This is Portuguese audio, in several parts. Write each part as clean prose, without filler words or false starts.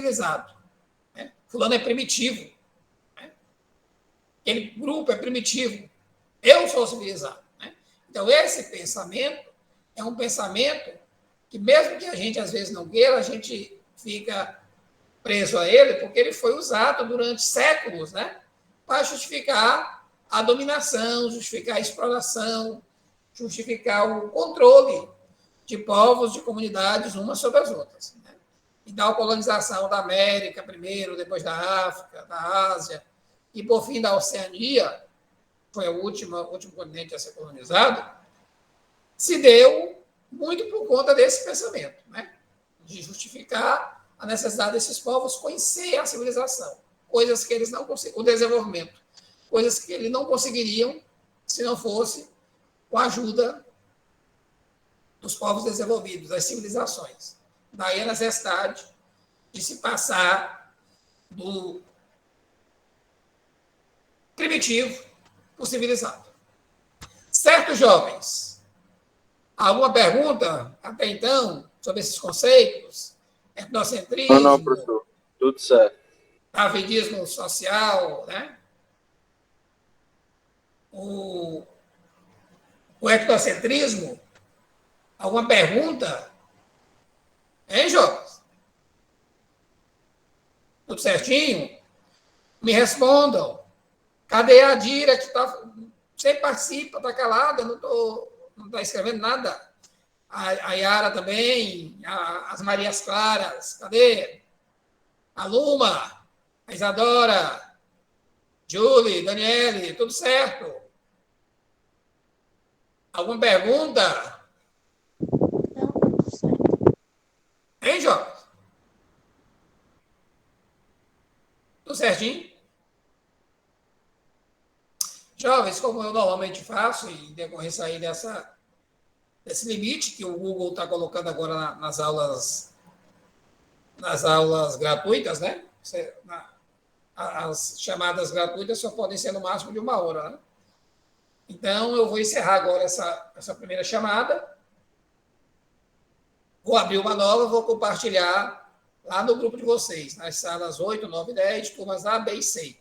civilizado. Né? Fulano é primitivo. Né? Aquele grupo é primitivo. Eu sou civilizado. Né? Então, esse pensamento é um pensamento que, mesmo que a gente, às vezes, não queira, a gente fica preso a ele, porque ele foi usado durante séculos, né, para justificar a dominação, justificar a exploração, justificar o controle de povos, de comunidades, umas sobre as outras. Né? Então, a colonização da América primeiro, depois da África, da Ásia, e, por fim, da Oceania, foi o último continente a ser colonizado, se deu muito por conta desse pensamento, né? De justificar a necessidade desses povos conhecer a civilização, coisas que eles não conseguiam, o desenvolvimento, coisas que eles não conseguiriam se não fosse com a ajuda dos povos desenvolvidos, das civilizações. Daí a necessidade de se passar do primitivo para o civilizado. Certo, jovens? Alguma pergunta até então sobre esses conceitos? Não, Etnocentrismo, professor. Tudo certo. darwinismo social, né? O etnocentrismo? Alguma pergunta? Hein, jovens? Tudo certinho? Me respondam. Cadê a Dira que tá, sempre participa, está calada, não está escrevendo nada. A Yara também, as Marias Claras, cadê? A Luma, a Isadora, Julie, Daniele, tudo certo? Alguma pergunta? Hein, Jorge? Tudo certinho? Jovens, como eu normalmente faço, em decorrência aí desse limite que o Google está colocando agora nas aulas gratuitas, né? As chamadas gratuitas só podem ser no máximo de 1 hora, né? Então, eu vou encerrar agora essa primeira chamada. Vou abrir uma nova, vou compartilhar lá no grupo de vocês, nas salas 8, 9 e 10, turmas A, B e C.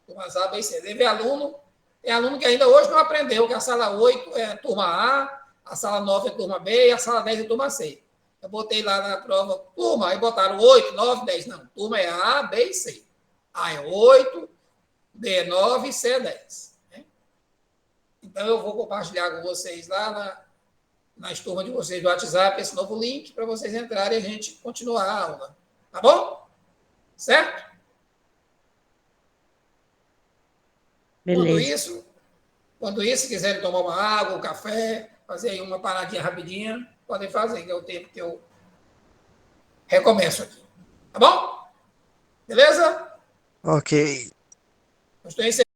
Turmas A, B e C. Tem aluno que ainda hoje não aprendeu que a sala 8 é turma a sala 9 é turma B e a sala 10 é turma C. Eu botei lá na prova turma, aí botaram 8, 9, 10. Não, turma é A, B e C. A é 8, B é 9 e C é 10. Né? Então, eu vou compartilhar com vocês lá nas turmas de vocês do WhatsApp esse novo link para vocês entrarem e a gente continuar a aula. Tá bom? Certo? Beleza. Quando isso, se quiserem tomar uma água, um café, fazer aí uma paradinha rapidinha, podem fazer, que é o tempo que eu recomeço aqui. Tá bom? Beleza? Ok. Estou encerrando.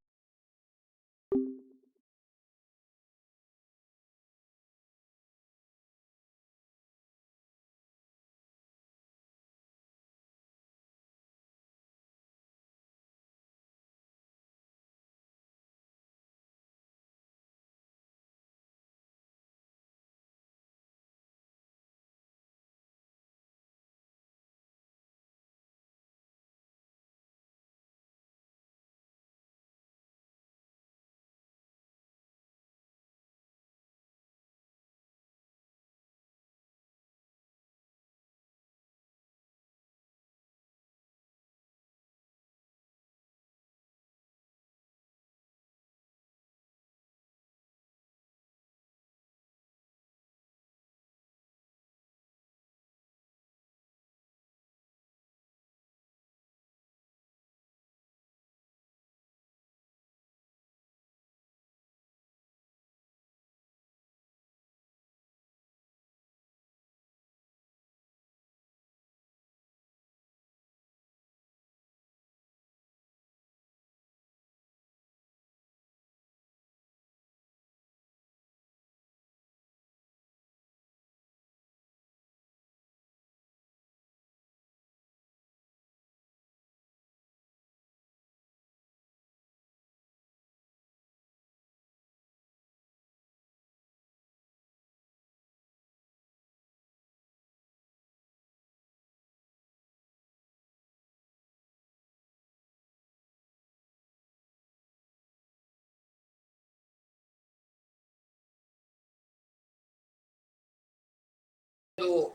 o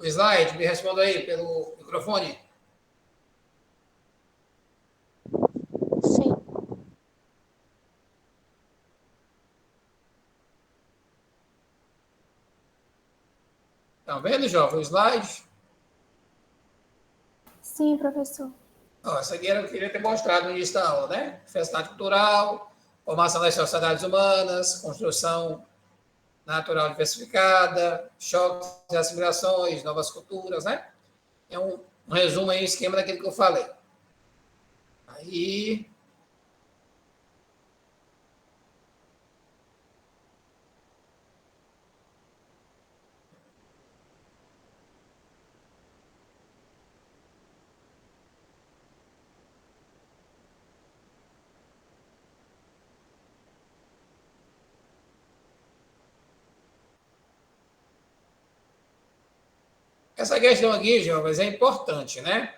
slide? Me responda aí pelo microfone. Sim. Estão vendo, jovem, o slide? Sim, professor. Isso aqui eu queria ter mostrado no início da aula, né? Diversidade cultural, formação das sociedades humanas, construção natural diversificada, choques e assimilações, novas culturas, né? É um resumo aí, um esquema daquilo que eu falei. Aí... Essa questão aqui, jovens, é importante, né?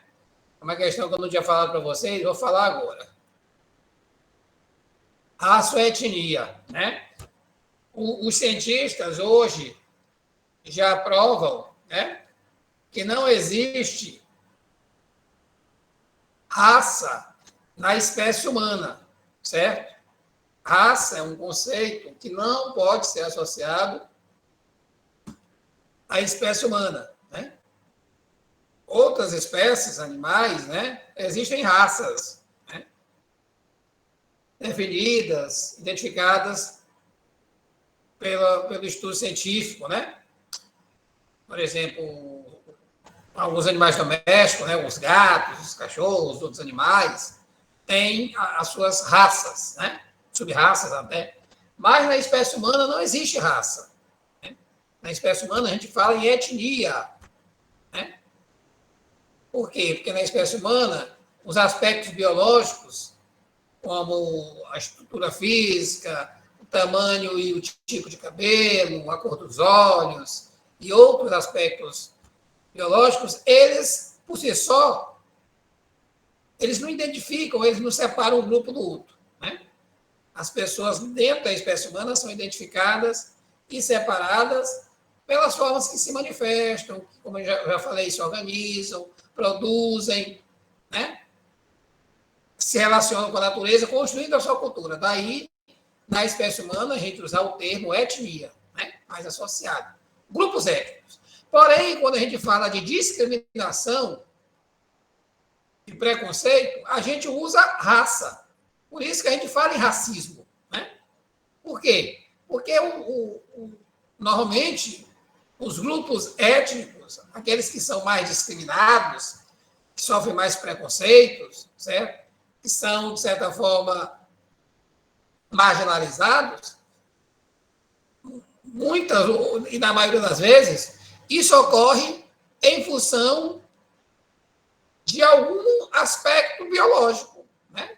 É uma questão que eu não tinha falado para vocês, vou falar agora. Raça ou etnia, né? Os cientistas hoje já provam, né, que não existe raça na espécie humana, certo? Raça é um conceito que não pode ser associado à espécie humana, né? Outras espécies animais, né, existem raças, né, definidas, identificadas pelo estudo científico, né? Por exemplo, alguns animais domésticos, né, os gatos, os cachorros, outros animais, têm as suas raças, né? Sub-raças até. Mas na espécie humana não existe raça, né? Na espécie humana a gente fala em etnia, né? Por quê? Porque na espécie humana os aspectos biológicos, como a estrutura física, o tamanho e o tipo de cabelo, a cor dos olhos e outros aspectos biológicos, eles, por si só, eles não identificam, eles não separam um grupo do outro, né? As pessoas dentro da espécie humana são identificadas e separadas pelas formas que se manifestam, que, como eu já falei, se organizam, produzem, né? Se relacionam com a natureza, construindo a sua cultura. Daí, na espécie humana, a gente usar o termo etnia, né? Mais associado. Grupos étnicos. Porém, quando a gente fala de discriminação e preconceito, a gente usa raça. Por isso que a gente fala em racismo, né? Por quê? Porque normalmente os grupos étnicos, aqueles que são mais discriminados, que sofrem mais preconceitos, certo? Que são, de certa forma, marginalizados, muitas, e na maioria das vezes, isso ocorre em função de algum aspecto biológico, né?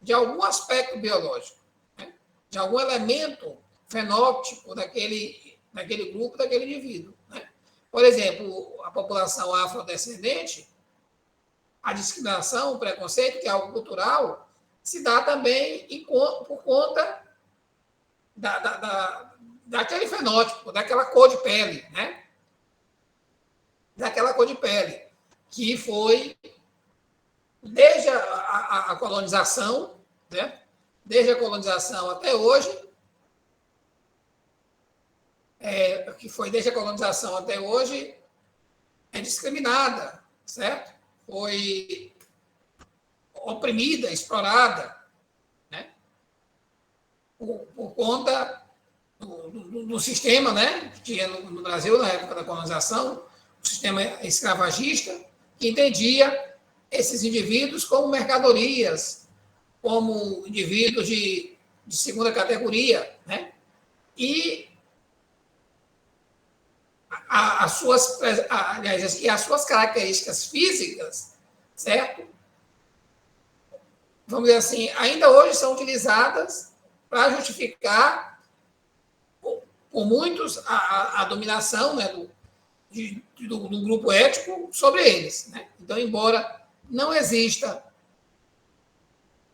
De algum aspecto biológico, né? De algum elemento fenótipo daquele grupo, daquele indivíduo, né? Por exemplo, a população afrodescendente, a discriminação, o preconceito, que é algo cultural, se dá também por conta daquele fenótipo, daquela cor de pele, né? Daquela cor de pele, que foi desde a colonização, né? Desde a colonização até hoje, que foi desde a colonização até hoje, é discriminada, certo? Foi oprimida, explorada, né? Por conta do sistema, né, que tinha no Brasil na época da colonização, o sistema escravagista, que entendia esses indivíduos como mercadorias, como indivíduos de segunda categoria, né? E as suas características físicas, certo? Vamos dizer assim, ainda hoje são utilizadas para justificar por muitos a dominação, né, do grupo étnico sobre eles, né? Então, embora não exista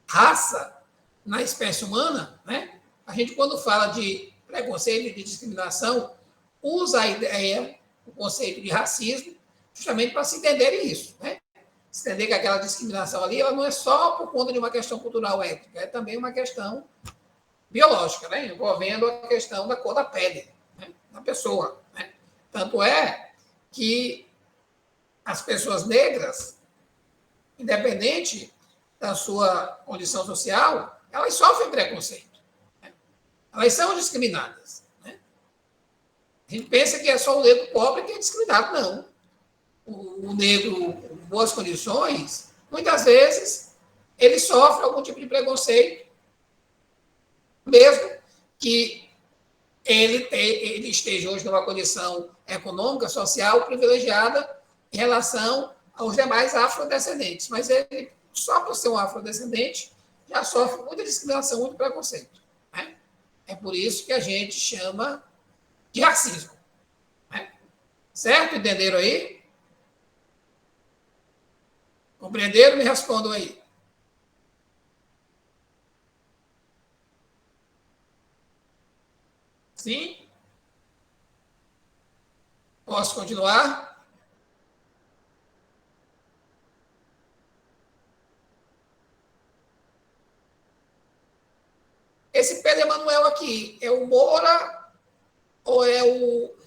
raça na espécie humana, né, a gente, quando fala de preconceito e de discriminação, usa a ideia, o conceito de racismo, justamente para se entender isso, né? Se entender que aquela discriminação ali, ela não é só por conta de uma questão cultural étnica, é também uma questão biológica, né? Envolvendo a questão da cor da pele, né? Da pessoa, né? Tanto é que as pessoas negras, independente da sua condição social, elas sofrem preconceito, né? Elas são discriminadas, né? A gente pensa que é só o negro pobre que é discriminado, não. O negro com boas condições, muitas vezes, ele sofre algum tipo de preconceito, mesmo que ele esteja hoje numa condição econômica, social, privilegiada em relação aos demais afrodescendentes. Mas ele, só por ser um afrodescendente, já sofre muita discriminação, muito preconceito, né? É por isso que a gente chama de racismo, né? Certo? Entenderam aí? Compreenderam? Me respondam aí. Sim? Posso continuar? Esse Pedro Emanuel aqui, é o Moura ou é o...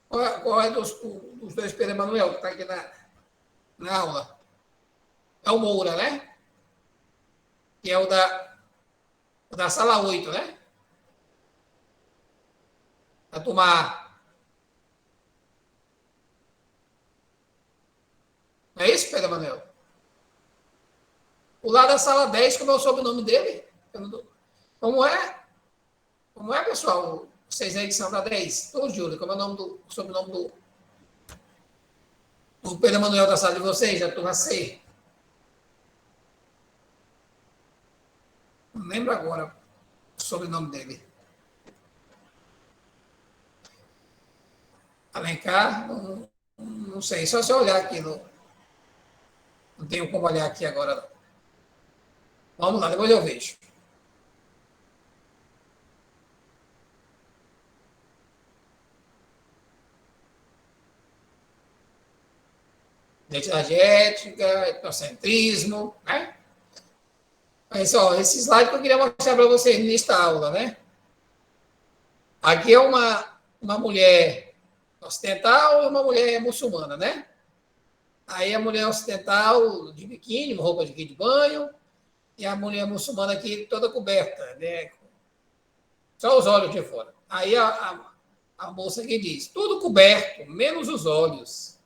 Qual é dos dois Pedro Emanuel que está aqui na aula? É o Moura, né? Que é o da sala 8, né? Da turma A. Não é isso, Pedro Emanuel? O lá da sala 10, como é o sobrenome dele? Como é? Como é, pessoal? Vocês aí que são da 10. Ô, Júlio, como é o sobrenome do Pedro Emanuel da sala de vocês, da turma C? Não lembro agora o sobrenome dele. Alencar, não sei, só se eu olhar aqui. Não tenho como olhar aqui agora, não. Vamos lá, depois eu vejo. Identidade étnica, etnocentrismo, né? Mas, ó, esse slide que eu queria mostrar para vocês nesta aula, né? Aqui é uma mulher ocidental e uma mulher muçulmana, né? Aí a mulher ocidental de biquíni, roupa de banho, e a mulher muçulmana aqui toda coberta, né? Só os olhos de fora. Aí a moça aqui diz, tudo coberto, menos os olhos.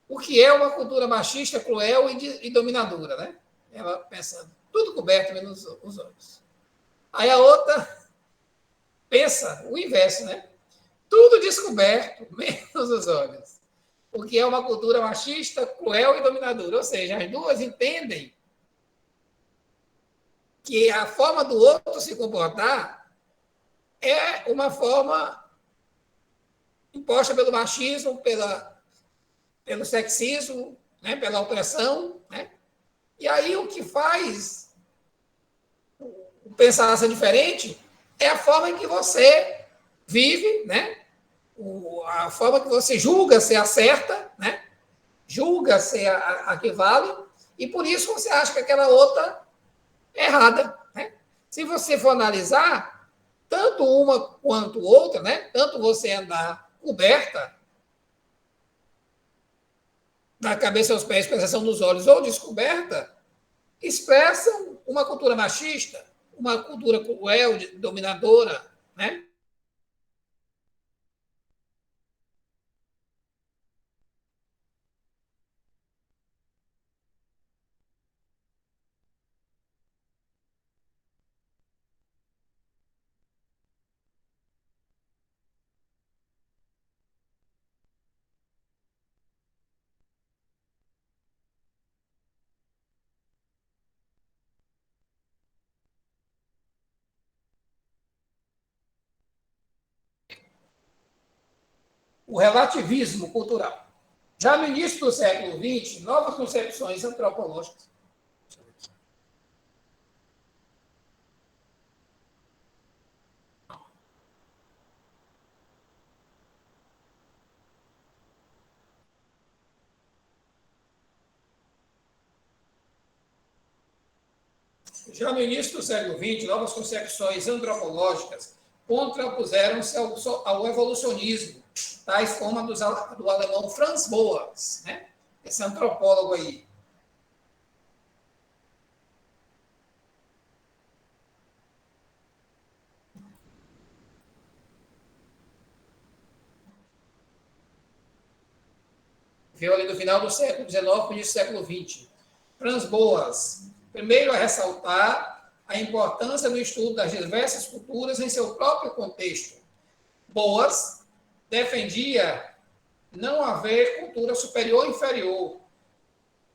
O que é uma cultura machista, cruel e dominadora, né? Ela pensa, tudo coberto, menos os olhos. Aí a outra pensa o inverso, né? Tudo descoberto, menos os olhos. O que é uma cultura machista, cruel e dominadora. Ou seja, as duas entendem que a forma do outro se comportar é uma forma imposta pelo machismo, pelo sexismo, né, pela opressão, né? E aí o que faz o pensar ser diferente é a forma em que você vive, né? A forma que você julga ser a certa, né? Julga ser a que vale, e por isso você acha que aquela outra é errada, né? Se você for analisar, tanto uma quanto outra, né? Tanto você andar coberta da cabeça aos pés, com exceção dos olhos, ou descoberta, expressam uma cultura machista, uma cultura cruel, dominadora, né? O relativismo cultural. Já no início do século XX, novas concepções antropológicas Já no início do século XX, novas concepções antropológicas contrapuseram-se ao evolucionismo, tais como a do alemão Franz Boas, né? Esse antropólogo aí. Veio ali do final do século XIX para o início do século XX. Franz Boas, primeiro a ressaltar a importância do estudo das diversas culturas em seu próprio contexto. Boas defendia não haver cultura superior ou inferior,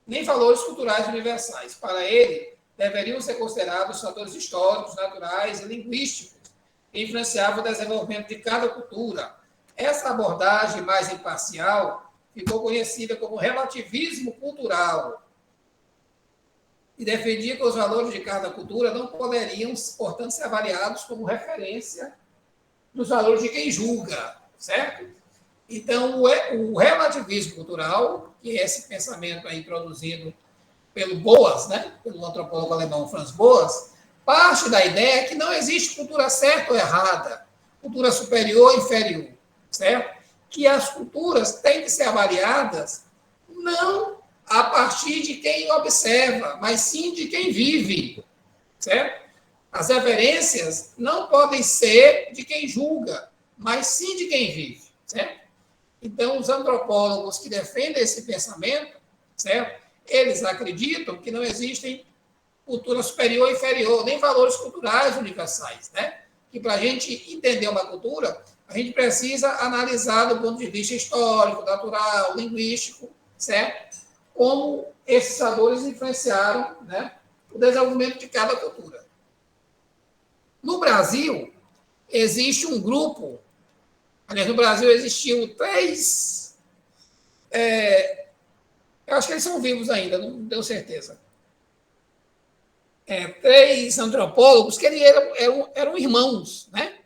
nem valores culturais universais. Para ele, deveriam ser considerados fatores históricos, naturais e linguísticos que influenciavam o desenvolvimento de cada cultura. Essa abordagem mais imparcial ficou conhecida como relativismo cultural e defendia que os valores de cada cultura não poderiam, portanto, ser avaliados como referência dos valores de quem julga, certo? Então, o relativismo cultural, que é esse pensamento aí produzido pelo Boas, né, pelo antropólogo alemão Franz Boas, parte da ideia que não existe cultura certa ou errada, cultura superior ou inferior, certo? Que as culturas têm que ser avaliadas não a partir de quem observa, mas sim de quem vive, certo? As referências não podem ser de quem julga, mas sim de quem vive, certo? Então, os antropólogos que defendem esse pensamento, certo? Eles acreditam que não existem cultura superior ou inferior, nem valores culturais universais, né? Que para a gente entender uma cultura, a gente precisa analisar do ponto de vista histórico, natural, linguístico, certo? Como esses valores influenciaram, né, o desenvolvimento de cada cultura. No Brasil, existe um grupo. Aliás, no Brasil existiam três. Eu acho que eles são vivos ainda, não tenho certeza. Três antropólogos que eram irmãos, né?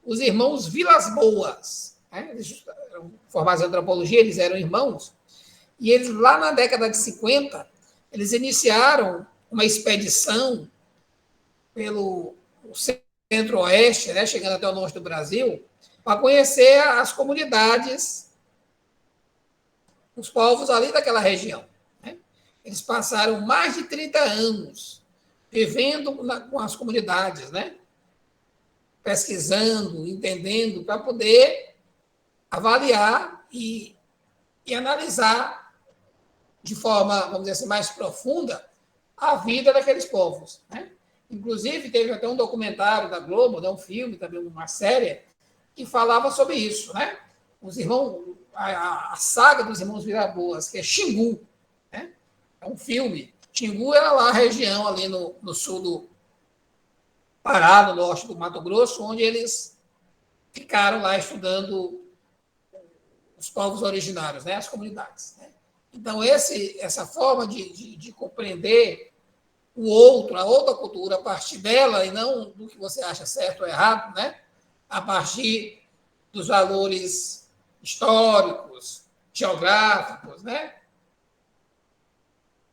Os irmãos Vilas Boas. Né? Eles eram formados em antropologia, eles eram irmãos. E eles, lá na década de 50, eles iniciaram uma expedição pelo centro-oeste, né? Chegando até o norte do Brasil, para conhecer as comunidades, os povos ali daquela região. Né? Eles passaram mais de 30 anos vivendo com as comunidades, né? Pesquisando, entendendo, para poder avaliar e analisar de forma, vamos dizer assim, mais profunda a vida daqueles povos. Né? Inclusive, teve até um documentário da Globo, um filme, também uma série, que falava sobre isso, né? Os irmãos, a saga dos irmãos Vilas-Boas, que é Xingu, né? É um filme. Xingu era lá a região ali no sul do Pará, no norte do Mato Grosso, onde eles ficaram lá estudando os povos originários, né? As comunidades. Né? Então, essa forma de compreender o outro, a outra cultura, a partir dela, e não do que você acha certo ou errado, né? A partir dos valores históricos, geográficos, né?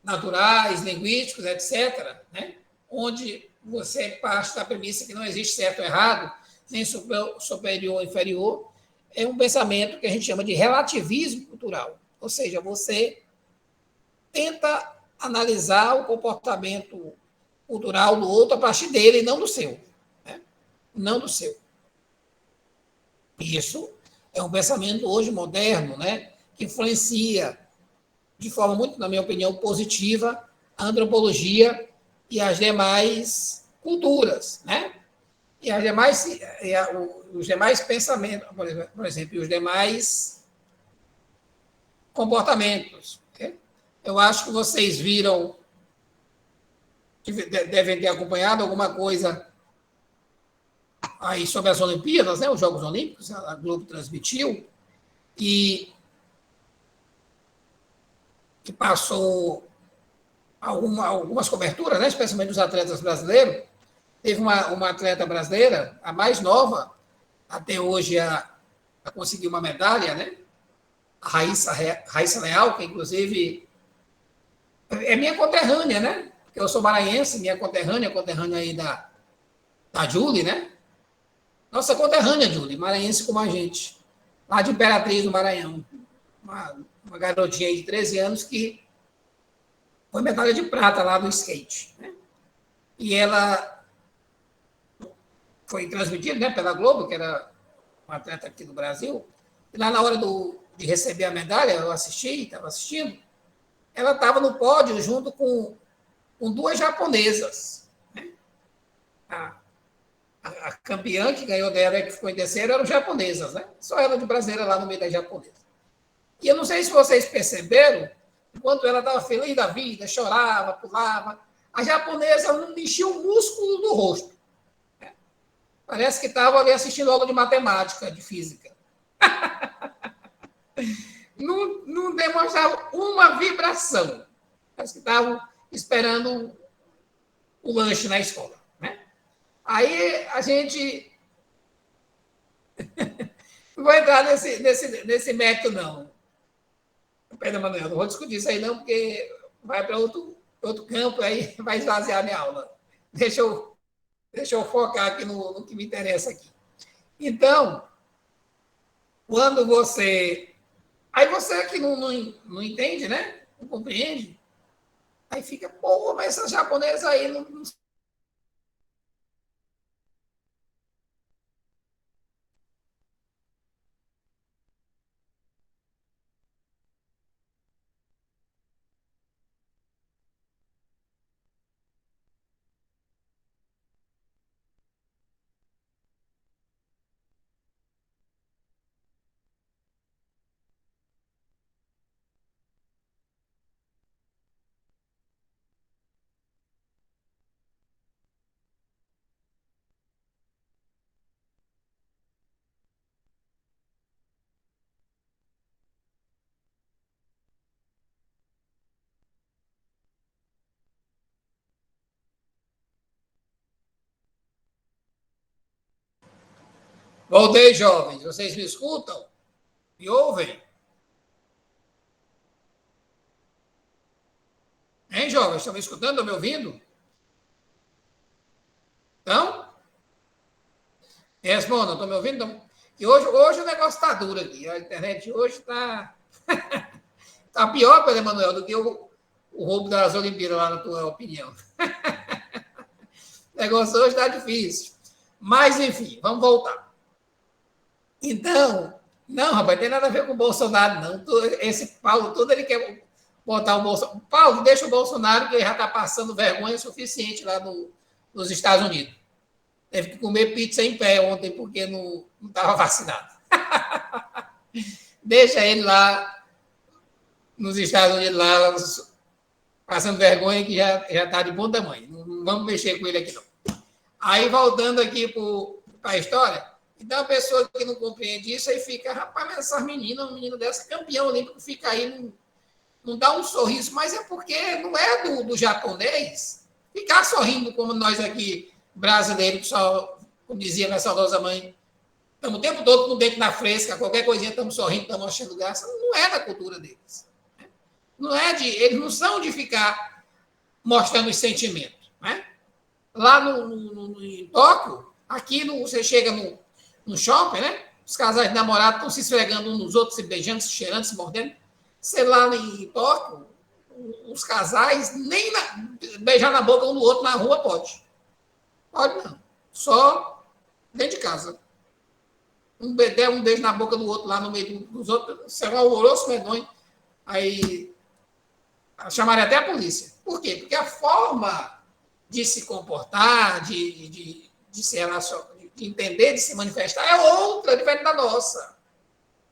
Naturais, linguísticos, etc., né? Onde você parte da premissa que não existe certo ou errado, nem superior ou inferior, é um pensamento que a gente chama de relativismo cultural. Ou seja, você tenta analisar o comportamento cultural do outro a partir dele e não do seu. Né? Não do seu. Isso é um pensamento hoje moderno, né? Que influencia de forma muito, na minha opinião, positiva a antropologia e as demais culturas, né? E os demais pensamentos, por exemplo, e os demais comportamentos. Né? Eu acho que vocês viram, devem ter acompanhado alguma coisa aí sobre as Olimpíadas, né? Os Jogos Olímpicos, a Globo transmitiu, e passou algumas coberturas, né? Especialmente dos atletas brasileiros. Teve uma atleta brasileira, a mais nova, até hoje, a conseguir uma medalha, né? A Raíssa Leal, que inclusive é minha conterrânea, né? Eu sou maranhense, minha conterrânea aí da Julie, né? Nossa conterrânea, Julie, maranhense como a gente, lá de Imperatriz, do Maranhão. Uma garotinha aí de 13 anos que foi medalha de prata lá do skate, né? E ela foi transmitida, né, pela Globo, que era uma atleta aqui do Brasil, e lá na hora de receber a medalha, eu estava assistindo, ela estava no pódio junto com duas japonesas, né? A campeã que ganhou dela, que ficou em terceiro, eram japonesas, né? Só ela de brasileira lá no meio das japonesas. E eu não sei se vocês perceberam, enquanto ela estava feliz da vida, chorava, pulava, a japonesa não mexia o músculo do rosto. Né? Parece que estava ali assistindo aula de matemática, de física. Não demonstrava uma vibração. Parece que estavam esperando o lanche na escola. Né? Aí a gente não vou entrar nesse método, não. Pedro Manuel, não vou discutir isso aí, não, porque vai para outro campo, aí vai esvaziar a minha aula. Deixa eu focar aqui no que me interessa aqui. Então, quando você. Aí você que não entende, né? Não compreende, aí fica, pô, mas essas japonesas aí não. Voltei, jovens. Vocês me escutam? Me ouvem? Hein, jovens? Estão me escutando? Estão me ouvindo? Então? Respondam, estão me ouvindo? E hoje o negócio está duro aqui. A internet hoje está tá pior, Pedro Emanuel, do que o roubo das Olimpíadas, lá na tua opinião. O negócio hoje está difícil. Mas, enfim, vamos voltar. Então, não, rapaz, tem nada a ver com o Bolsonaro, não. Esse Paulo todo, ele quer botar o Bolsonaro. Paulo, deixa o Bolsonaro, que ele já está passando vergonha suficiente lá nos Estados Unidos. Teve que comer pizza em pé ontem, porque não estava vacinado. Deixa ele lá nos Estados Unidos, lá, passando vergonha, que já está de bom tamanho. Não vamos mexer com ele aqui, não. Aí, voltando aqui para a história, então a pessoa que não compreende isso, aí fica, rapaz, mas essas meninas, um menino dessa, campeão olímpico, fica aí, não dá um sorriso, mas é porque não é do japonês ficar sorrindo como nós aqui, brasileiros, que só, como dizia minha saudosa mãe, estamos o tempo todo com o dente na fresca, qualquer coisinha estamos sorrindo, estamos achando graça. Não é da cultura deles. Não é eles não são de ficar mostrando os sentimentos. Né? Lá em Tóquio, aqui você chega no shopping, né? Os casais de namorados estão se esfregando uns nos outros, se beijando, se cheirando, se mordendo. Sei lá em Tóquio, os casais nem beijar na boca um do outro na rua pode. Pode não. Só dentro de casa. Um beijo na boca do outro lá no meio dos outros, isso é um alvoroço medonho. Aí chamaria até a polícia. Por quê? Porque a forma de se comportar, de se relacionar, de entender, de se manifestar, é outra, diferente da nossa.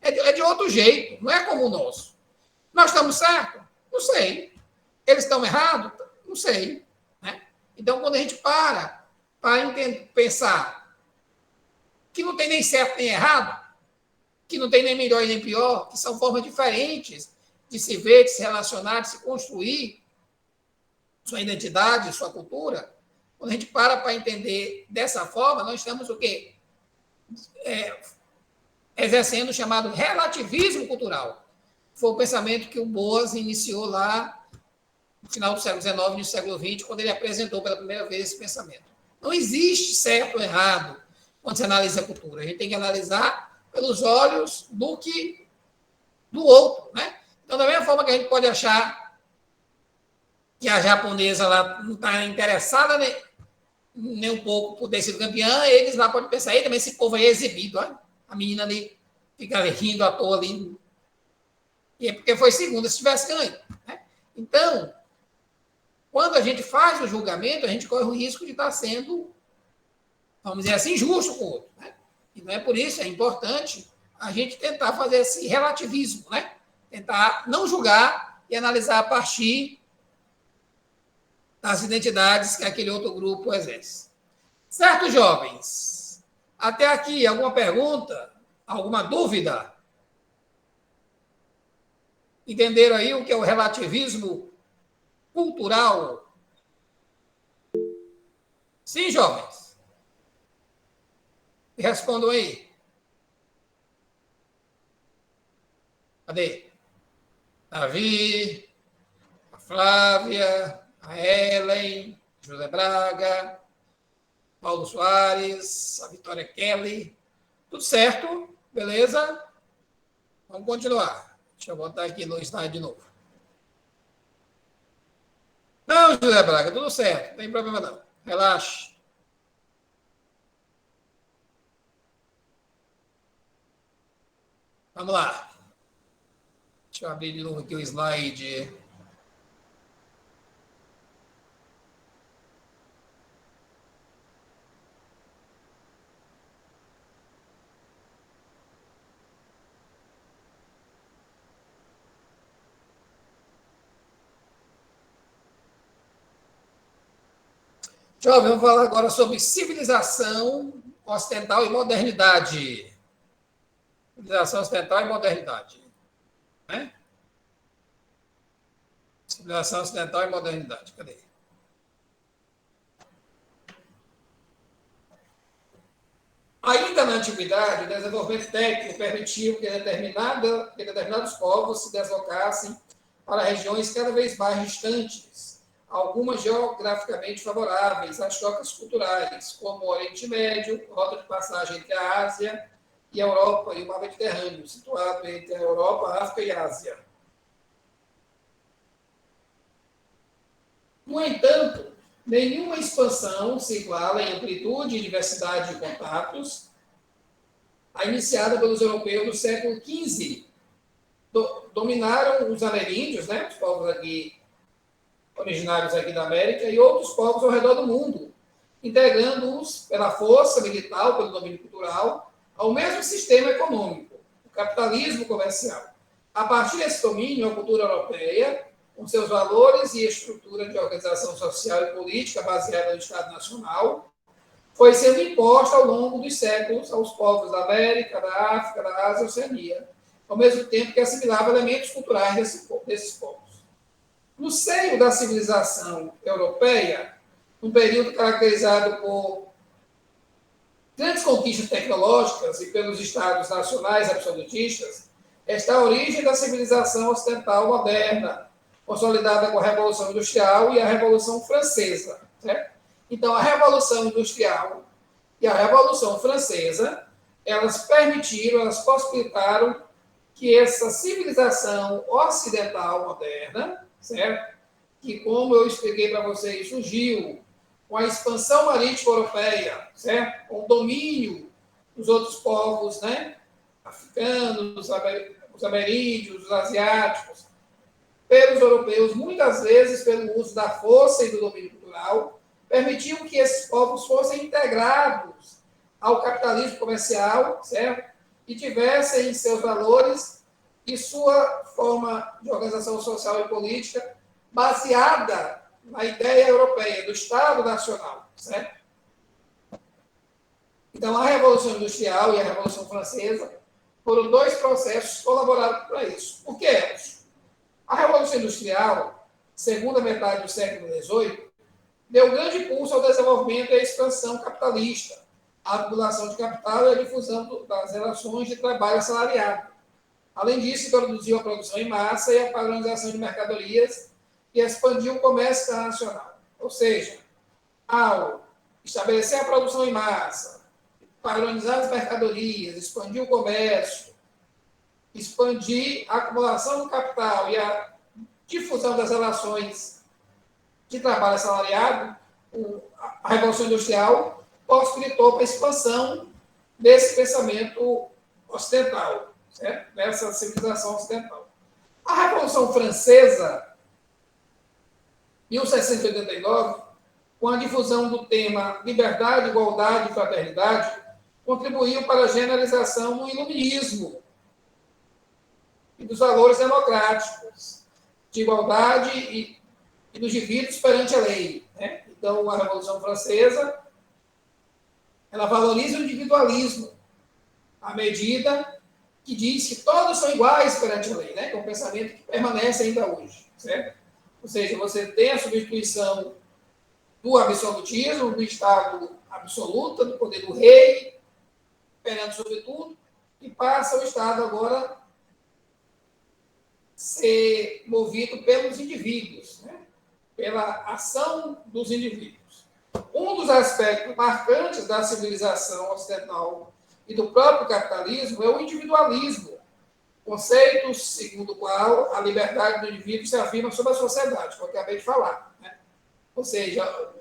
É de outro jeito, não é como o nosso. Nós estamos certos? Não sei. Eles estão errados? Não sei. Né? Então, quando a gente para pensar que não tem nem certo nem errado, que não tem nem melhor e nem pior, que são formas diferentes de se ver, de se relacionar, de se construir sua identidade, sua cultura. Quando a gente para entender dessa forma, nós estamos o quê? Exercendo o chamado relativismo cultural. Foi o pensamento que o Boas iniciou lá no final do século XIX e no século XX, quando ele apresentou pela primeira vez esse pensamento. Não existe certo ou errado quando se analisa a cultura. A gente tem que analisar pelos olhos do outro, né? Então, da mesma forma que a gente pode achar que a japonesa lá não está interessada nem um pouco por ter sido campeã, eles lá podem pensar, também esse povo aí é exibido, olha, a menina ali fica rindo à toa ali, e é porque foi segunda se tivesse ganho, né? Então, quando a gente faz o julgamento, a gente corre o risco de estar sendo, vamos dizer assim, injusto com o outro, né? E não é por isso, é importante a gente tentar fazer esse relativismo, né? Tentar não julgar e analisar a partir das identidades que aquele outro grupo exerce. Certo, jovens? Até aqui, alguma pergunta? Alguma dúvida? Entenderam aí o que é o relativismo cultural? Sim, jovens? Respondam aí. Cadê? Davi, a Flávia, a Ellen, José Braga, Paulo Soares, a Vitória Kelly. Tudo certo? Beleza? Vamos continuar. Deixa eu botar aqui no slide de novo. Não, José Braga, tudo certo. Não tem problema não. Relaxe. Vamos lá. Deixa eu abrir de novo aqui o slide. Jovem, vamos falar agora sobre civilização ocidental e modernidade. Civilização ocidental e modernidade. Né? Civilização ocidental e modernidade. Cadê? Ainda na antiguidade, o desenvolvimento técnico permitiu que determinados povos se deslocassem para regiões cada vez mais distantes, algumas geograficamente favoráveis a choques culturais, como o Oriente Médio, rota de passagem entre a Ásia e a Europa e o Mar Mediterrâneo, situado entre a Europa, África e Ásia. No entanto, nenhuma expansão se iguala em amplitude e diversidade de contatos a iniciada pelos europeus no século XV. Dominaram os ameríndios, né, os povos aqui originários aqui da América, e outros povos ao redor do mundo, integrando-os pela força militar, pelo domínio cultural, ao mesmo sistema econômico, o capitalismo comercial. A partir desse domínio, a cultura europeia, com seus valores e estrutura de organização social e política baseada no Estado Nacional, foi sendo imposta ao longo dos séculos aos povos da América, da África, da Ásia e Oceania, ao mesmo tempo que assimilava elementos culturais desses povos. No seio da civilização europeia, um período caracterizado por grandes conquistas tecnológicas e pelos estados nacionais absolutistas, está a origem da civilização ocidental moderna, consolidada com a Revolução Industrial e a Revolução Francesa. Certo? Então, a Revolução Industrial e a Revolução Francesa, elas possibilitaram que essa civilização ocidental moderna, certo? Que, como eu expliquei para vocês, surgiu com a expansão marítima europeia, certo? Com o domínio dos outros povos, né? Africanos, os ameríndios, os asiáticos, pelos europeus, muitas vezes pelo uso da força e do domínio cultural, permitiu que esses povos fossem integrados ao capitalismo comercial, certo? E tivessem seus valores e sua forma de organização social e política baseada na ideia europeia do Estado Nacional, certo? Então, a Revolução Industrial e a Revolução Francesa foram dois processos colaborados para isso. Por que elas? A Revolução Industrial, segunda metade do século XVIII, deu grande impulso ao desenvolvimento e à expansão capitalista, à acumulação de capital e à difusão das relações de trabalho assalariado. Além disso, introduziu a produção em massa e a padronização de mercadorias e expandir o comércio internacional. Ou seja, ao estabelecer a produção em massa, padronizar as mercadorias, expandir o comércio, expandir a acumulação do capital e a difusão das relações de trabalho assalariado, a Revolução Industrial possibilitou para a expansão desse pensamento ocidental, certo? Dessa civilização ocidental. A Revolução Francesa, 1789, com a difusão do tema liberdade, igualdade e fraternidade, contribuiu para a generalização do iluminismo e dos valores democráticos, de igualdade e dos direitos perante a lei. Né? Então, a Revolução Francesa, ela valoriza o individualismo, à medida que diz que todos são iguais perante a lei, né? Que é um pensamento que permanece ainda hoje, certo? Ou seja, você tem a substituição do absolutismo, do Estado absoluto, do poder do rei, perante sobre tudo, e passa o Estado agora ser movido pelos indivíduos, né? Pela ação dos indivíduos. Um dos aspectos marcantes da civilização ocidental e do próprio capitalismo é o individualismo, conceito segundo o qual a liberdade do indivíduo se afirma sobre a sociedade, como eu acabei de falar. Né? Ou seja,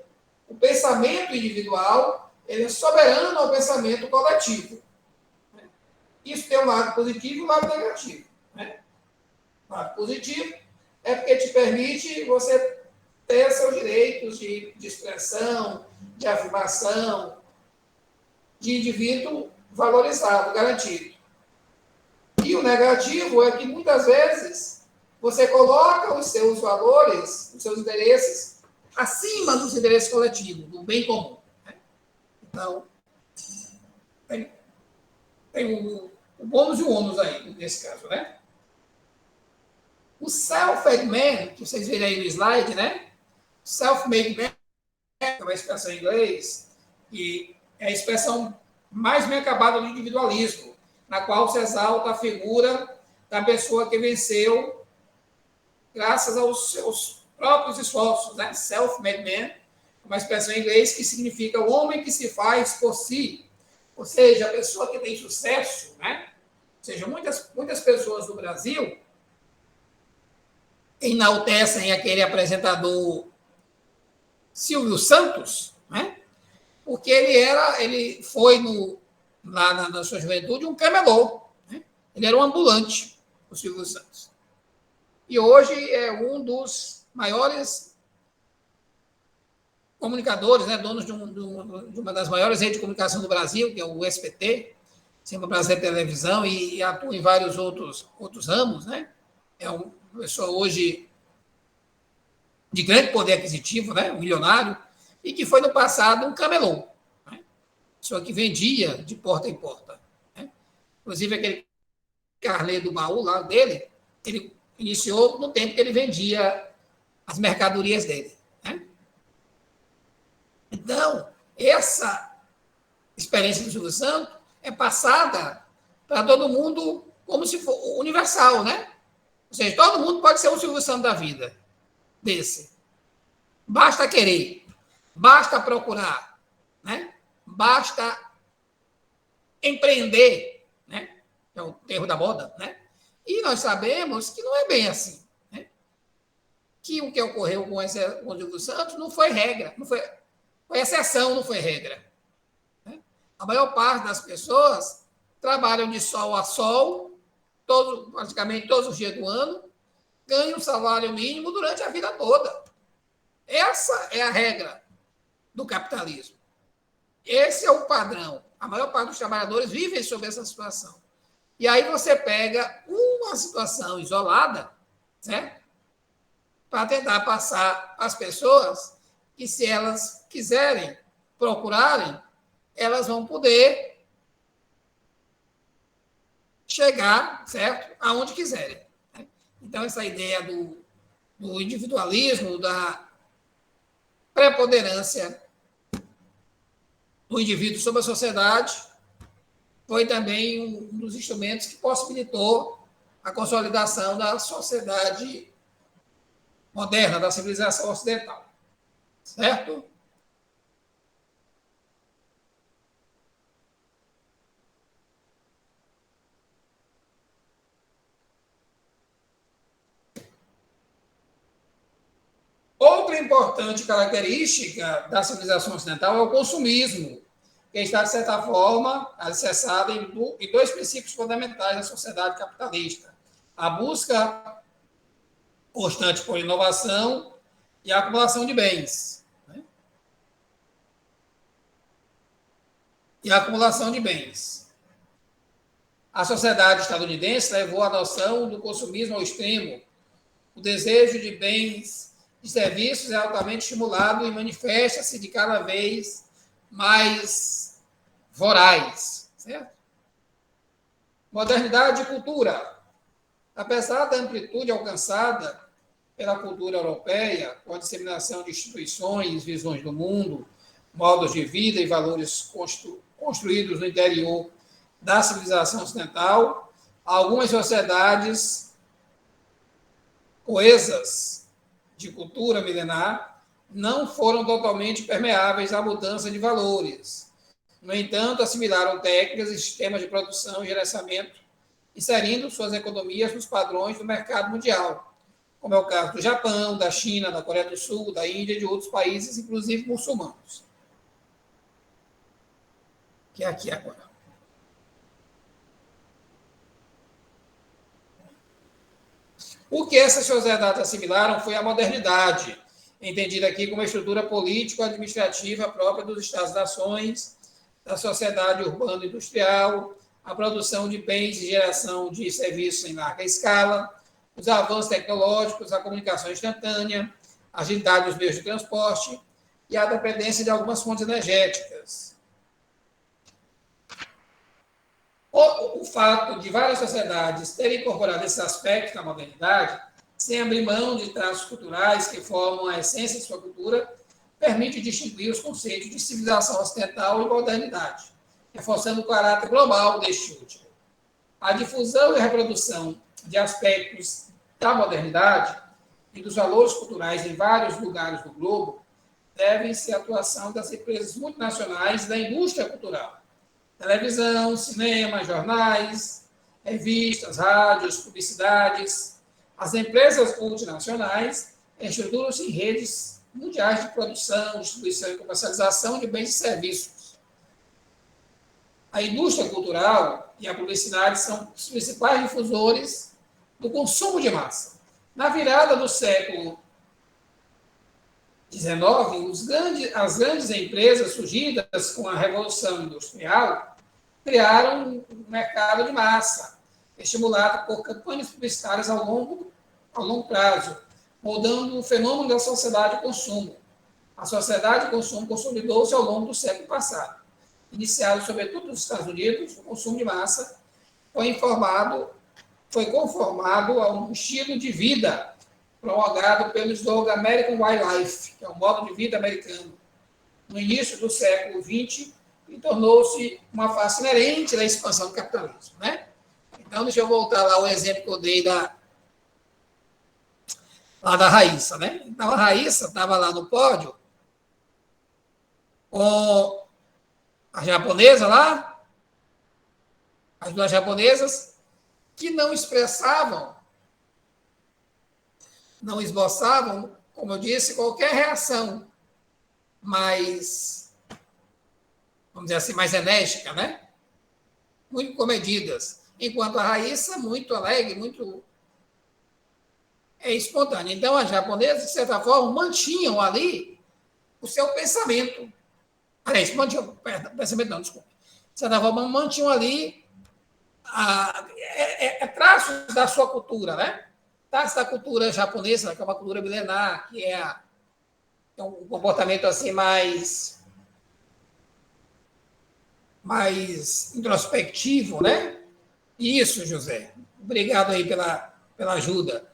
o pensamento individual ele é soberano ao pensamento coletivo. Né? Isso tem um lado positivo e um lado negativo. Né? O lado positivo é porque te permite você ter seus direitos de expressão, de afirmação, de indivíduo valorizado, garantido. E o negativo é que, muitas vezes, você coloca os seus valores, os seus interesses, acima dos interesses coletivos, do bem comum. Né? Então, tem o bônus e o ônus aí, nesse caso, né? O self-made man, que vocês viram aí no slide, né? Self-made man é uma expressão em inglês, e é a expressão mais bem acabada do individualismo, na qual se exalta a figura da pessoa que venceu graças aos seus próprios esforços, né? Self-made man, uma expressão em inglês que significa o homem que se faz por si, ou seja, a pessoa que tem sucesso, né? Ou seja, muitas pessoas do Brasil enaltecem aquele apresentador Silvio Santos, né? Porque ele foi lá na sua juventude um camelô, né? Ele era um ambulante, o Silvio Santos. E hoje é um dos maiores comunicadores, né? Donos de uma das maiores redes de comunicação do Brasil, que é o SBT, Sistema Brasileiro de Televisão, e atua em vários outros ramos, né? É uma pessoa hoje de grande poder aquisitivo, né? Um milionário, e que foi no passado um camelô, né? Pessoa que vendia de porta em porta. Né? Inclusive, aquele carnê do baú lá dele, ele iniciou no tempo que ele vendia as mercadorias dele. Né? Então, essa experiência do Silvio Santos é passada para todo mundo como se fosse universal, né? Ou seja, todo mundo pode ser um Silvio Santos da vida desse. Basta querer, basta procurar, né? Basta empreender, né? É o termo da moda, né? E nós sabemos que não é bem assim, né? Que o que ocorreu com o Silvio Santos não foi regra, foi exceção, não foi regra. Né? A maior parte das pessoas trabalham de sol a sol, praticamente todos os dias do ano, ganham um salário mínimo durante a vida toda. Essa é a regra do capitalismo. Esse é o padrão. A maior parte dos trabalhadores vivem sob essa situação. E aí você pega uma situação isolada, certo? Para tentar passar às pessoas que, se elas quiserem, procurarem, elas vão poder chegar, certo? Aonde quiserem. Né? Então, essa ideia do individualismo, da preponderância do indivíduo sobre a sociedade, foi também um dos instrumentos que possibilitou a consolidação da sociedade moderna da civilização ocidental. Certo? Outra importante característica da civilização ocidental é o consumismo, que está, de certa forma, alicerçado em dois princípios fundamentais da sociedade capitalista: a busca constante por inovação e a acumulação de bens. E a acumulação de bens. A sociedade estadunidense levou a noção do consumismo ao extremo. O desejo de bens e serviços é altamente estimulado e manifesta-se de cada vez mais voraz. Certo? Modernidade e cultura. Apesar da amplitude alcançada pela cultura europeia, com a disseminação de instituições, visões do mundo, modos de vida e valores construídos no interior da civilização ocidental, algumas sociedades coesas de cultura milenar não foram totalmente permeáveis à mudança de valores. No entanto, assimilaram técnicas e sistemas de produção e gerenciamento, inserindo suas economias nos padrões do mercado mundial, como é o caso do Japão, da China, da Coreia do Sul, da Índia e de outros países, inclusive muçulmanos. Que é aqui agora. O que essas sociedades assimilaram foi a modernidade, entendida aqui como a estrutura político-administrativa própria dos Estados-nações, da sociedade urbano-industrial, a produção de bens e geração de serviços em larga escala, os avanços tecnológicos, a comunicação instantânea, a agilidade dos meios de transporte e a dependência de algumas fontes energéticas. O fato de várias sociedades terem incorporado esse aspecto da modernidade, sem abrir mão de traços culturais que formam a essência de sua cultura, permite distinguir os conceitos de civilização ocidental e modernidade, reforçando o caráter global deste último. A difusão e a reprodução de aspectos da modernidade e dos valores culturais em vários lugares do globo devem-se à atuação das empresas multinacionais da indústria cultural. Televisão, cinema, jornais, revistas, rádios, publicidades. As empresas multinacionais estruturam-se em redes mundiais de produção, distribuição e comercialização de bens e serviços. A indústria cultural e a publicidade são os principais difusores do consumo de massa. Na virada do século XIX, as grandes empresas surgidas com a Revolução Industrial criaram um mercado de massa, estimulado por campanhas publicitárias ao longo prazo, moldando o fenômeno da sociedade de consumo. A sociedade de consumo consolidou-se ao longo do século passado. Iniciado, sobretudo nos Estados Unidos, o consumo de massa foi conformado a um estilo de vida promulgado pelo slogan American Way Life, que é o modo de vida americano. No início do século XX, e tornou-se uma face inerente da expansão do capitalismo. Né? Então, deixa eu voltar lá ao exemplo que eu dei lá da Raíssa. Né? Então, a Raíssa estava lá no pódio com a japonesa lá, as duas japonesas, que não expressavam, não esboçavam, como eu disse, qualquer reação mais, vamos dizer assim, mais enérgica, né? Muito comedidas. Enquanto a Raíssa, muito alegre, muito espontânea. Então, as japonesas, de certa forma, mantinham ali o seu pensamento. Aliás, pensamento não, desculpa. De certa forma, mantinham ali traços da sua cultura, né? Traços da cultura japonesa, que é uma cultura milenar, que é um comportamento assim mais introspectivo, né? Isso, José. Obrigado aí pela ajuda.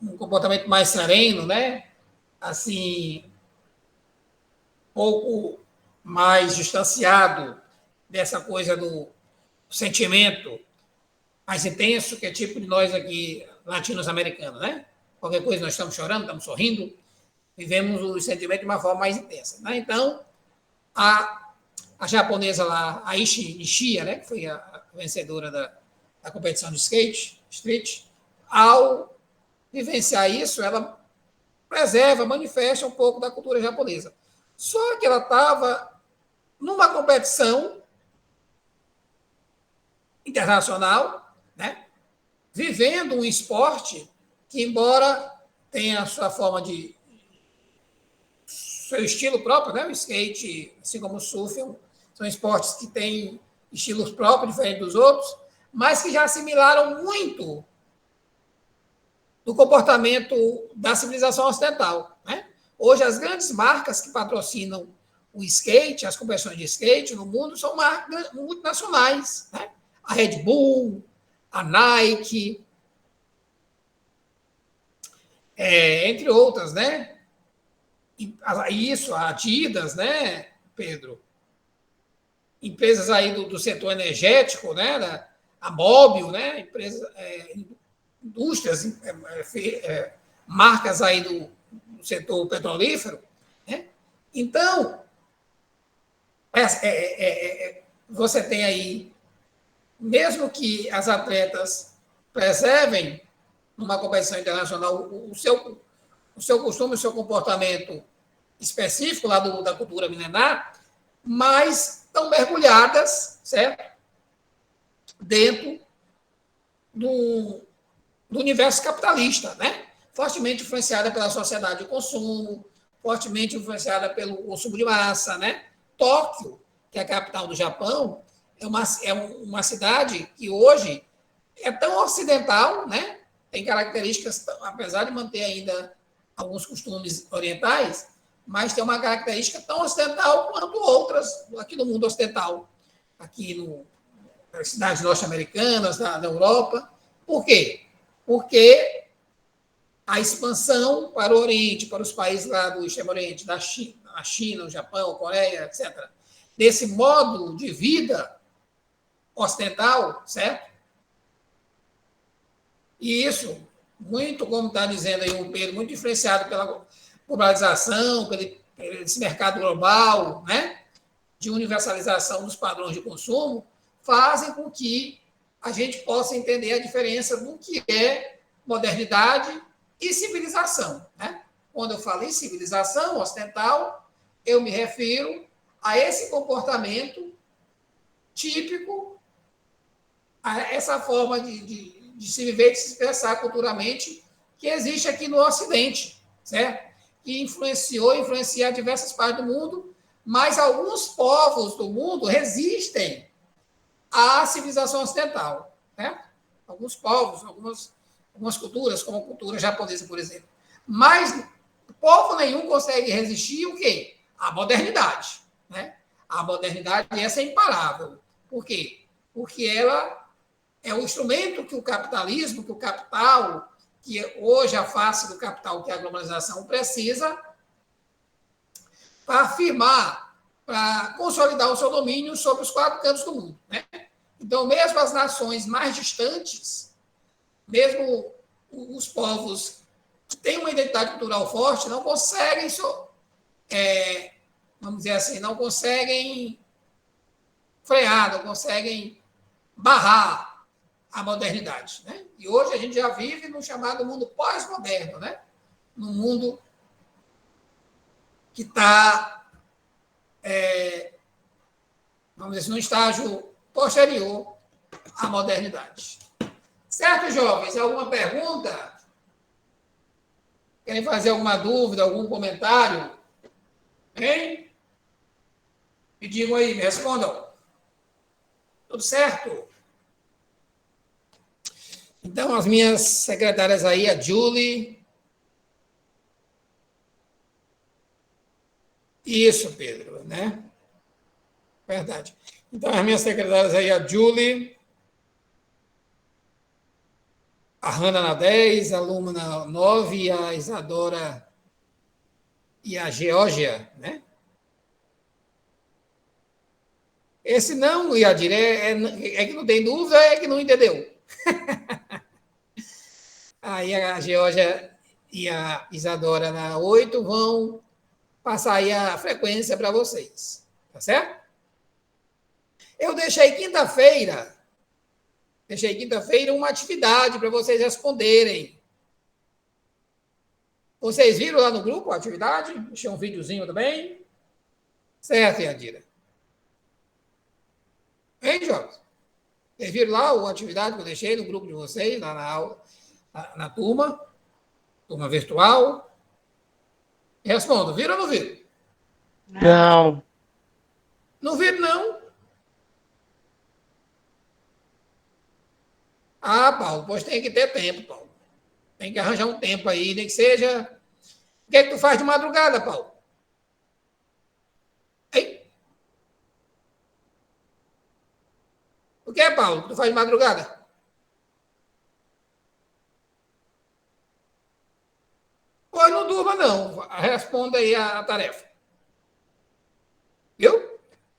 Um comportamento mais sereno, né? Assim, pouco mais distanciado dessa coisa do sentimento mais intenso, que é tipo de nós aqui, latinos-americanos, né? qualquer coisa nós estamos chorando, estamos sorrindo, vivemos o sentimento de uma forma mais intensa. Né? Então, a japonesa lá, a Nishia, né, que foi a vencedora da competição de skate, street, ao vivenciar isso, ela preserva, manifesta um pouco da cultura japonesa. Só que ela estava numa competição internacional, né, vivendo um esporte que, embora tenha a sua forma de seu estilo próprio, né, o skate, assim como o surf, são esportes que têm estilos próprios, diferentes dos outros, mas que já assimilaram muito do comportamento da civilização ocidental. Né? Hoje, as grandes marcas que patrocinam o skate, as competições de skate no mundo, são marcas multinacionais. Né? A Red Bull, a Nike, entre outras, né? Isso, a Adidas, né, Pedro? Empresas aí do setor energético, né? A Mobil, né? Empresas, indústrias, marcas aí do setor petrolífero. Né? Então, você tem aí, mesmo que as atletas preservem numa competição internacional o seu costume, o seu comportamento específico lá da cultura milenar, mas estão mergulhadas, certo? Dentro do universo capitalista, né? Fortemente influenciada pela sociedade de consumo, fortemente influenciada pelo consumo de massa, né? Tóquio, que é a capital do Japão, é uma cidade que hoje é tão ocidental, né? Tem características, apesar de manter ainda alguns costumes orientais, mas tem uma característica tão ocidental quanto outras aqui no mundo ocidental, aqui nas cidades norte-americanas, da Europa. Por quê? Porque a expansão para o Oriente, para os países lá do Extremo Oriente, da China, a China, o Japão, a Coreia, etc., desse modo de vida ocidental, certo? E isso, muito, como está dizendo aí o Pedro, muito influenciado pela globalização, pelo esse mercado global, né, de universalização dos padrões de consumo, fazem com que a gente possa entender a diferença do que é modernidade e civilização. Né? Quando eu falo em civilização ocidental, eu me refiro a esse comportamento típico, a essa forma de se viver, de se expressar culturalmente, que existe aqui no Ocidente, certo? Que influencia diversas partes do mundo, mas alguns povos do mundo resistem à civilização ocidental. Né? Alguns povos, algumas culturas, como a cultura japonesa, por exemplo. Mas povo nenhum consegue resistir o quê? À modernidade. Né? A modernidade, essa é imparável. Por quê? Porque ela é o instrumento que o capitalismo, que o capital, que hoje a face do capital, que é a globalização, precisa para afirmar, para consolidar o seu domínio sobre os 4 cantos do mundo. Né? Então, mesmo as nações mais distantes, mesmo os povos que têm uma identidade cultural forte, não conseguem, vamos dizer assim, não conseguem frear, não conseguem barrar a modernidade. Né? E hoje a gente já vive no chamado mundo pós-moderno, né? Num mundo que está, vamos dizer assim, num estágio posterior à modernidade. Certo, jovens? Alguma pergunta? Querem fazer alguma dúvida, algum comentário? Hein? Me digam aí, me respondam. Tudo certo? Então, as minhas secretárias aí, a Julie. Isso, Pedro, né? Verdade. Então, as minhas secretárias aí, a Julie, a Hanna na 10, a Luma na 9, a Isadora e a Geórgia, né? Esse não, Iadir, é que não tem dúvida, é que não entendeu. Aí a Geórgia e a Isadora na 8 vão passar aí a frequência para vocês. Tá certo? Eu deixei quinta-feira uma atividade para vocês responderem. Vocês viram lá no grupo a atividade? Deixei um videozinho também. Certo, Yadira? Hein, Jorge? Vocês viram lá a atividade que eu deixei no grupo de vocês, lá na aula, na turma virtual? Respondo, viram ou não viram? Não. Não viram, não? Ah, Paulo, pois tem que ter tempo, Paulo. Tem que arranjar um tempo aí, nem que seja... O que é que tu faz de madrugada, Paulo? Hein? O que é, Paulo, que tu faz de madrugada? Pois não durma, não. Responda aí a tarefa. Viu?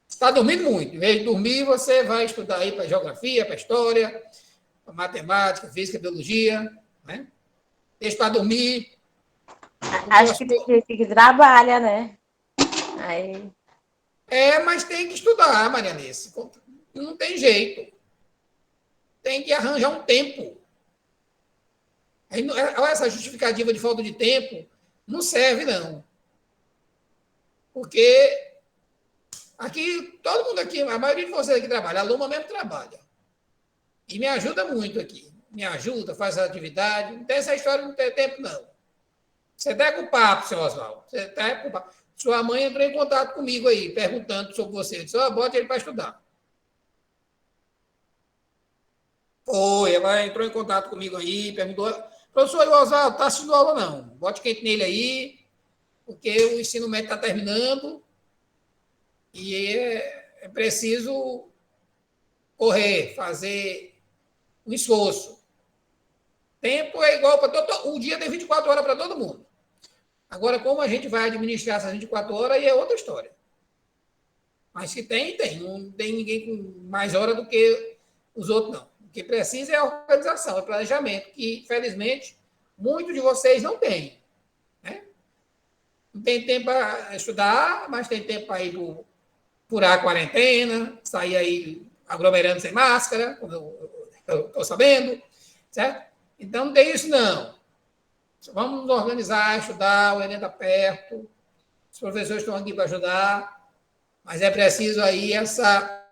Você está dormindo muito. Em vez de dormir, você vai estudar aí para geografia, para história, para matemática, física, biologia, né? Deixa para dormir. Acho que tem gente que trabalha, né? Aí... Mas tem que estudar, Marianice. Não tem jeito. Tem que arranjar um tempo. Aí, essa justificativa de falta de tempo não serve, não. Porque aqui, todo mundo aqui, a maioria de vocês aqui trabalha, a Luma mesmo trabalha. E me ajuda muito aqui. Me ajuda, faz a atividade. Não tem essa história de não ter tempo, não. Você está com o papo, seu Oswaldo. Você está com o papo. Sua mãe entrou em contato comigo aí, perguntando sobre você. Eu disse, bota ele para estudar. Foi, ela entrou em contato comigo aí, perguntou, professor Oswaldo, está assistindo aula não? Bote quente nele aí, porque o ensino médio está terminando e é preciso correr, fazer um esforço. Tempo é igual para todo... Um dia tem 24 horas para todo mundo. Agora, como a gente vai administrar essas 24 horas, aí é outra história. Mas se tem, tem. Não tem ninguém com mais hora do que os outros, não. O que precisa é organização, é planejamento, que, infelizmente, muitos de vocês não têm. Né? Não tem tempo para estudar, mas tem tempo para ir furar a quarentena, sair aí aglomerando sem máscara, como eu estou sabendo, certo? Então, não tem isso, não. Vamos nos organizar, estudar, o Enem está perto, os professores estão aqui para ajudar, mas é preciso aí essa